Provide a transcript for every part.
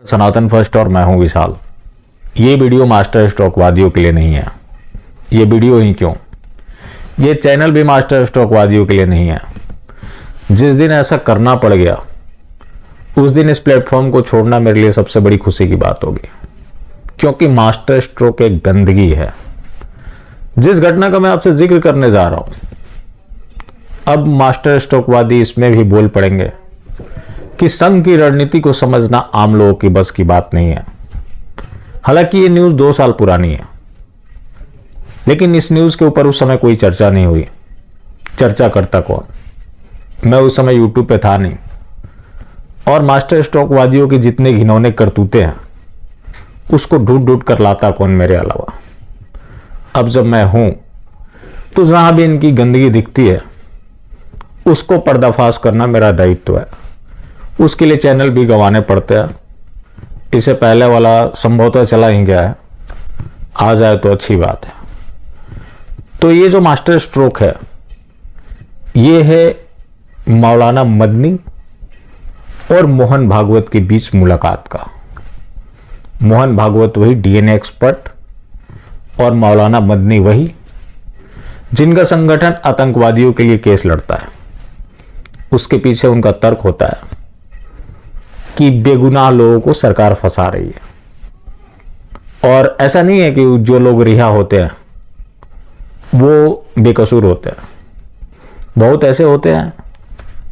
सनातन first और मैं हूं विशाल। ये वीडियो मास्टर स्ट्रोकवादियों के लिए नहीं है। ये वीडियो ही क्यों, ये चैनल भी मास्टर स्ट्रोकवादियों के लिए नहीं है। जिस दिन ऐसा करना पड़ गया उस दिन इस प्लेटफॉर्म को छोड़ना मेरे लिए सबसे बड़ी खुशी की बात होगी, क्योंकि मास्टर स्ट्रोक एक गंदगी है। जिस घटना का मैं आपसे जिक्र करने जा रहा हूं, अब मास्टर स्ट्रोकवादी इसमें भी बोल पड़ेंगे कि संघ की रणनीति को समझना आम लोगों की बस की बात नहीं है। हालांकि ये न्यूज 2 साल पुरानी है, लेकिन इस न्यूज के ऊपर उस समय कोई चर्चा नहीं हुई। चर्चा करता कौन? मैं उस समय यूट्यूब पे था नहीं, और मास्टर स्ट्रोकवादियों की जितने घिनौने करतूते हैं उसको ढूंढ ढूंढ कर लाता कौन मेरे अलावा। अब जब मैं हूं तो जहां भी इनकी गंदगी दिखती है उसको पर्दाफाश करना मेरा दायित्व है। उसके लिए चैनल भी गंवाने पड़ते हैं। इससे पहले वाला संभवतः चला ही गया है, आ जाए तो अच्छी बात है। तो ये जो मास्टर स्ट्रोक है, ये है मौलाना मदनी और मोहन भागवत के बीच मुलाकात का। मोहन भागवत वही डीएनए एक्सपर्ट और मौलाना मदनी वही जिनका संगठन आतंकवादियों के लिए केस लड़ता है। उसके पीछे उनका तर्क होता है कि बेगुनाह लोगों को सरकार फंसा रही है। और ऐसा नहीं है कि जो लोग रिहा होते हैं वो बेकसूर होते हैं। बहुत ऐसे होते हैं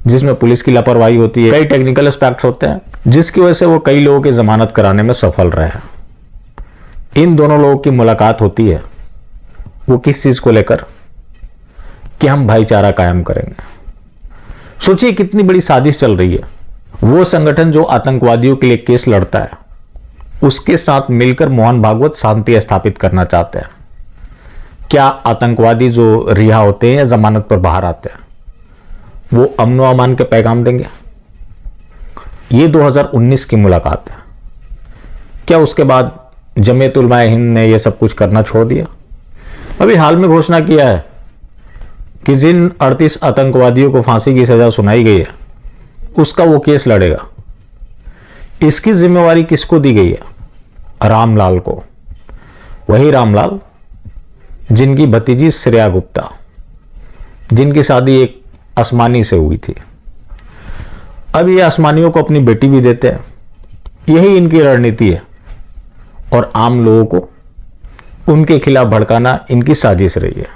जिसमें पुलिस की लापरवाही होती है, कई टेक्निकल एस्पेक्ट्स होते हैं जिसकी वजह से वो कई लोगों की जमानत कराने में सफल रहे हैं। इन दोनों लोगों की मुलाकात होती है, वो किस चीज को लेकर? कि हम भाईचारा कायम करेंगे। सोचिए कितनी बड़ी साजिश चल रही है। वो संगठन जो आतंकवादियों के लिए केस लड़ता है उसके साथ मिलकर मोहन भागवत शांति स्थापित करना चाहते हैं। क्या आतंकवादी जो रिहा होते हैं या जमानत पर बाहर आते हैं वो अमन व अमान के पैगाम देंगे? ये 2019 की मुलाकात है। क्या उसके बाद जमीयत उलमा हिंद ने यह सब कुछ करना छोड़ दिया? अभी हाल में घोषणा किया है कि जिन 38 आतंकवादियों को फांसी की सजा सुनाई गई है उसका वो केस लड़ेगा। इसकी जिम्मेवारी किसको दी गई है? रामलाल को। वही रामलाल जिनकी भतीजी श्रेया गुप्ता, जिनकी शादी एक आसमानी से हुई थी। अब ये आसमानियों को अपनी बेटी भी देते हैं। यही इनकी रणनीति है, और आम लोगों को उनके खिलाफ भड़काना इनकी साजिश रही है।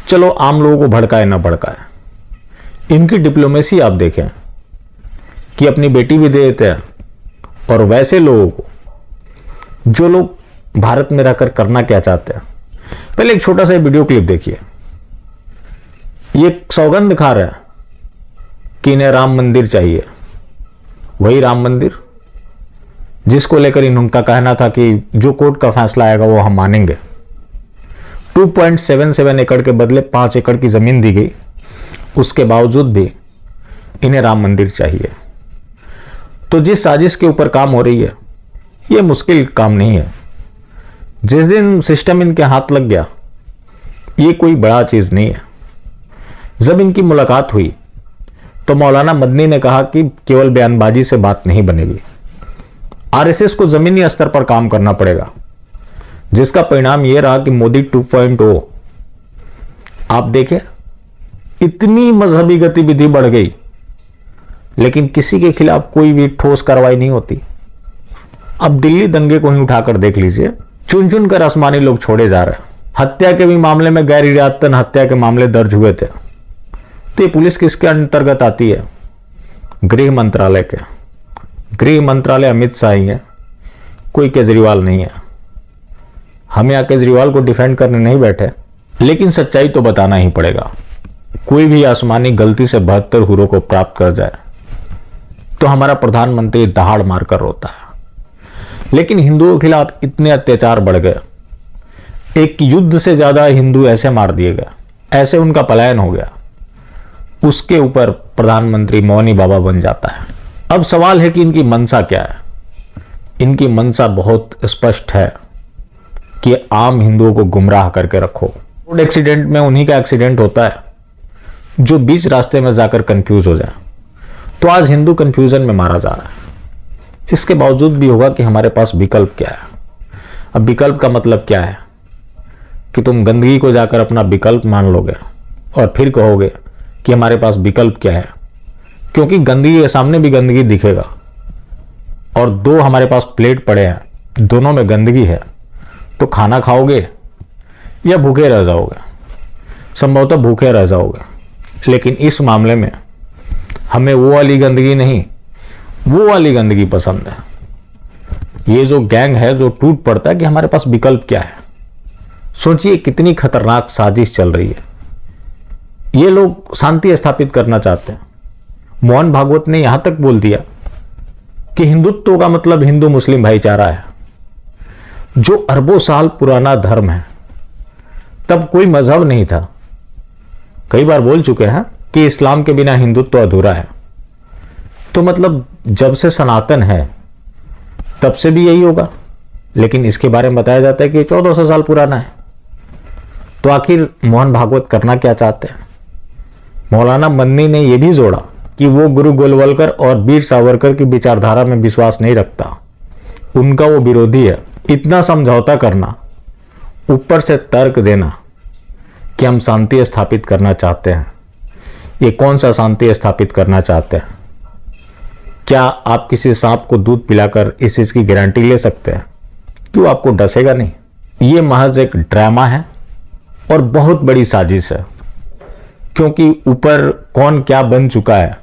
चलो आम लोगों को भड़काए ना भड़काए, इनकी डिप्लोमेसी आप देखें कि अपनी बेटी भी दे देते हैं, और वैसे लोगों को जो लोग भारत में रहकर करना क्या चाहते हैं। पहले एक छोटा सा वीडियो क्लिप देखिए। ये सौगंध खा रहे हैं कि इन्हें राम मंदिर चाहिए। वही राम मंदिर जिसको लेकर इनका कहना था कि जो कोर्ट का फैसला आएगा वो हम मानेंगे। 2.77 एकड़ के बदले 5 एकड़ की जमीन दी गई, उसके बावजूद भी इन्हें राम मंदिर चाहिए। तो जिस साजिश के ऊपर काम हो रही है यह मुश्किल काम नहीं है। जिस दिन सिस्टम इनके हाथ लग गया, ये कोई बड़ा चीज नहीं है। जब इनकी मुलाकात हुई तो मौलाना मदनी ने कहा कि केवल बयानबाजी से बात नहीं बनेगी, आरएसएस को जमीनी स्तर पर काम करना पड़ेगा, जिसका परिणाम यह रहा कि मोदी 2.0। आप देखें इतनी मजहबी गतिविधि बढ़ गई, लेकिन किसी के खिलाफ कोई भी ठोस कार्रवाई नहीं होती। अब दिल्ली दंगे को ही उठाकर देख लीजिए, चुन चुन कर आसमानी लोग छोड़े जा रहे हैं। हत्या के भी मामले में गैर इरादतन हत्या के मामले दर्ज हुए थे। तो ये पुलिस किसके अंतर्गत आती है? गृह मंत्रालय के। गृह मंत्रालय अमित शाह ही है, कोई केजरीवाल नहीं है। हम यहाँ केजरीवाल को डिफेंड करने नहीं बैठे, लेकिन सच्चाई तो बताना ही पड़ेगा। कोई भी आसमानी गलती से 72 हुरों को प्राप्त कर जाए तो हमारा प्रधानमंत्री दहाड़ मारकर रोता है। लेकिन हिंदुओं के खिलाफ इतने अत्याचार बढ़ गए, एक युद्ध से ज्यादा हिंदू ऐसे मार दिए गए, ऐसे उनका पलायन हो गया, उसके ऊपर प्रधानमंत्री मौनी बाबा बन जाता है। अब सवाल है कि इनकी मंशा क्या है? इनकी मंशा बहुत स्पष्ट है कि आम हिंदुओं को गुमराह करके रखो। रोड एक्सीडेंट में उन्हीं का एक्सीडेंट होता है जो बीच रास्ते में जाकर कंफ्यूज हो जाए। तो आज हिंदू कंफ्यूजन में मारा जा रहा है। इसके बावजूद भी होगा कि हमारे पास विकल्प क्या है। अब विकल्प का मतलब क्या है कि तुम गंदगी को जाकर अपना विकल्प मान लोगे और फिर कहोगे कि हमारे पास विकल्प क्या है, क्योंकि गंदगी के सामने भी गंदगी दिखेगा और दो हमारे पास प्लेट पड़े हैं, दोनों में गंदगी है, तो खाना खाओगे या भूखे रह जाओगे? संभवतः भूखे रह जाओगे। लेकिन इस मामले में हमें वो वाली गंदगी नहीं, वो वाली गंदगी पसंद है। ये जो गैंग है जो टूट पड़ता है कि हमारे पास विकल्प क्या है। सोचिए कितनी खतरनाक साजिश चल रही है। ये लोग शांति स्थापित करना चाहते हैं। मोहन भागवत ने यहां तक बोल दिया कि हिंदुत्व का मतलब हिंदू मुस्लिम भाईचारा है, जो अरबों साल पुराना धर्म है। तब कोई मजहब नहीं था। कई बार बोल चुके हैं कि इस्लाम के बिना हिंदुत्व अधूरा है। तो मतलब जब से सनातन है तब से भी यही होगा, लेकिन इसके बारे में बताया जाता है कि 1400 साल पुराना है। तो आखिर मोहन भागवत करना क्या चाहते हैं? मौलाना मदनी ने यह भी जोड़ा कि वो गुरु गोलवलकर और वीर सावरकर की विचारधारा में विश्वास नहीं रखता, उनका वो विरोधी है। इतना समझौता करना, ऊपर से तर्क देना कि हम शांति स्थापित करना चाहते हैं। ये कौन सा शांति स्थापित करना चाहते हैं? क्या आप किसी सांप को दूध पिलाकर इस चीज की गारंटी ले सकते हैं कि वो आपको डसेगा नहीं? ये महज एक ड्रामा है और बहुत बड़ी साजिश है, क्योंकि ऊपर कौन क्या बन चुका है,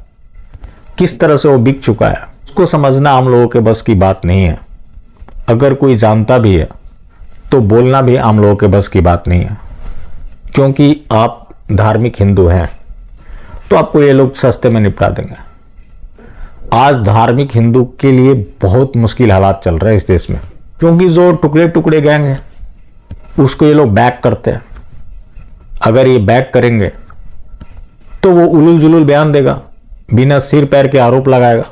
किस तरह से वो बिक चुका है, उसको समझना आम लोगों के बस की बात नहीं है। अगर कोई जानता भी है तो बोलना भी आम लोगों के बस की बात नहीं है, क्योंकि आप धार्मिक हिंदू हैं तो आपको ये लोग सस्ते में निपटा देंगे। आज धार्मिक हिंदू के लिए बहुत मुश्किल हालात चल रहे हैं इस देश में, क्योंकि जो टुकड़े टुकड़े गैंग है उसको ये लोग बैक करते हैं। अगर ये बैक करेंगे तो वो उलूल जुलूल बयान देगा, बिना सिर पैर के आरोप लगाएगा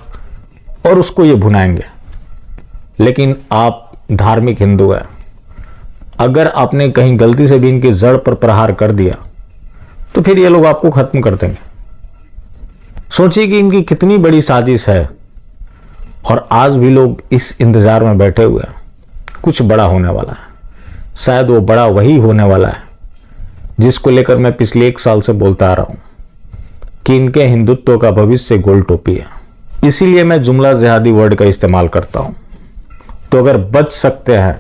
और उसको ये भुनाएंगे। लेकिन आप धार्मिक हिंदू हैं, अगर आपने कहीं गलती से भी इनकी जड़ पर प्रहार कर दिया तो फिर ये लोग आपको खत्म कर देंगे। सोचिए कि इनकी कितनी बड़ी साजिश है और आज भी लोग इस इंतजार में बैठे हुए हैं। कुछ बड़ा होने वाला है, शायद वो बड़ा वही होने वाला है जिसको लेकर मैं पिछले 1 साल से बोलता आ रहा हूं कि इनके हिंदुत्व का भविष्य गोल टोपी है। इसीलिए मैं जुमला जिहादी वर्ड का इस्तेमाल करता हूं। तो अगर बच सकते हैं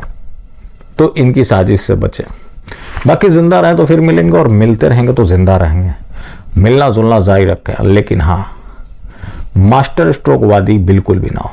तो इनकी साजिश से बचें। बाकी जिंदा रहे तो फिर मिलेंगे, और मिलते रहेंगे तो जिंदा रहेंगे। मिलना जुलना जारी रखें, लेकिन हाँ, मास्टर स्ट्रोक वादी बिल्कुल भी ना हो।